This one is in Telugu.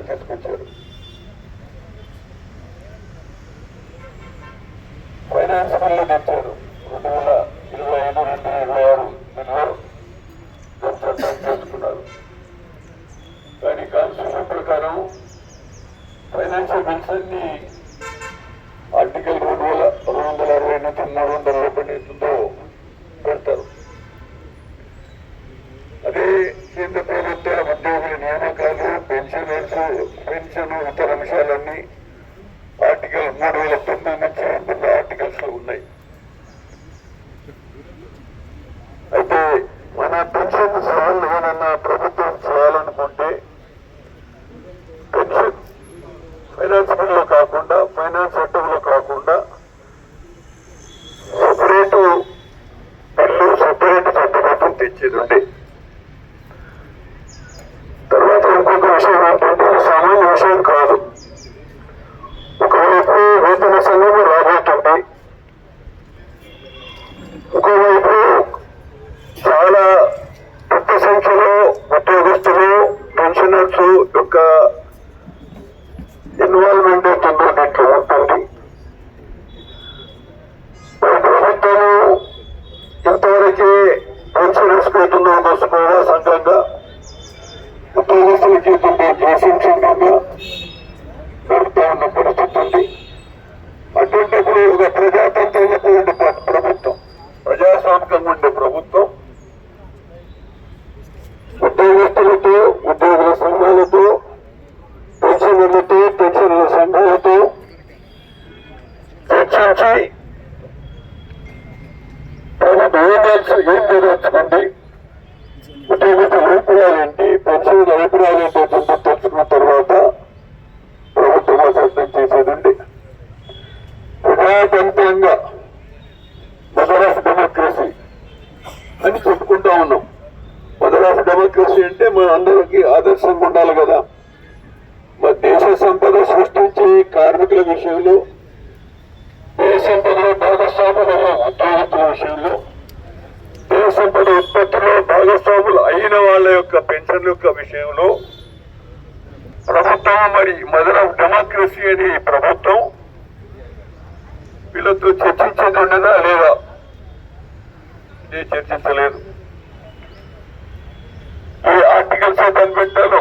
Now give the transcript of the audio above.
తీసుకొచ్చారు. ఫైనాన్స్ బిల్లు తెచ్చారు. 2025-2026 బిల్లు చట్టం చేసుకున్నారు. కానీ కాన్స్టిట్యూషన్ ప్రకారం ఫైనాన్షియల్ బిల్స్ అన్ని ఆర్టికల్ 260 నుంచి 300 ఎప్పుడైతుందో పెడతారు. అదే కేంద్ర ప్రభుత్వ ఉద్యోగుల నియామకాలు, పెన్షన్ ఇతర అంశాలన్నీ ఆర్టికల్ 3009 నుంచి ఉన్న ఆర్టికల్స్ లో ఉన్నాయి. అయితే మన పెన్షన్ సవాళ్ళు ఏదన్నా ప్రభుత్వం చేయాలనుకుంటే పెన్షన్ ఫైనాన్స్ బిల్లో కాకుండా, ఫైనాన్స్ చట్టంలో కాకుండా సపరేటు బిల్లు, సపరేట్ చట్టబద్ధం తెచ్చేది ఉండే. తర్వాత ఇంకొక విషయం ఏంటంటే సామాన్య విషయం కాదు. ఒకవైపు వేతన సంఘం రాబోతుంది, ఇంకోవైపు చాలా పెద్ద సంఖ్యలో ఉద్యోగస్తులు, పెన్షనర్స్ యొక్క ఇన్వాల్వ్మెంట్ అవుతుందో దీంట్లో ఉంటుంది. ప్రభుత్వం ఇంతవరకే పెన్షనర్స్ అవుతుందో దోసుకోగా సంఘంగా ఉద్యోగస్తులకి ప్రశంసంగా జరుగుతూ ఉన్న పరిస్థితి ఉంది. అటువంటిప్పుడు ఒక ప్రజాతంత్రంగా ఉండే ప్రభుత్వం, ప్రజాస్వామికంగా ఉండే ప్రభుత్వం ఉద్యోగస్తులతో, ఉద్యోగుల సంఘాలతో, పెన్షనర్లతో, పెన్షనర్ల సంఘాలతో చర్చించి ప్రభుత్వం ఏం జరగచ్చుకోండి, ఉద్యోగస్తుల అభిప్రాయాలు ఏంటి, పెన్షనర్ల అభిప్రాయాలు ఏంటో తెలుసుకున్న తర్వాత ప్రభుత్వం సిద్ధం చేసేదండి. ప్రజాతంత్రంగా మదర్ ఆఫ్ డెమోక్రసీ అని చెప్పుకుంటా ఉన్నాం. మదర్ ఆఫ్ డెమోక్రసీ అంటే మన అందరికీ ఆదర్శంగా ఉండాలి కదా. మన దేశ సంపద సృష్టించే కార్మికుల విషయంలో, దేశ సంపదలో భాగస్వాములలో ఉద్యోగస్తుల విషయంలో, దేశ సంపద ఉత్పత్తిలో భాగస్వాములు అయిన వాళ్ళ యొక్క పెన్షన్ల యొక్క విషయంలో ప్రభుత్వం, మరి మదర్ ఆఫ్ డెమోక్రసీ అనే ప్రభుత్వం వీళ్ళతో చర్చించేది ఉండదా లేదా? ఇదే చర్చించలేదు. ఏ ఆర్టికల్స్ కనిపెట్టాలో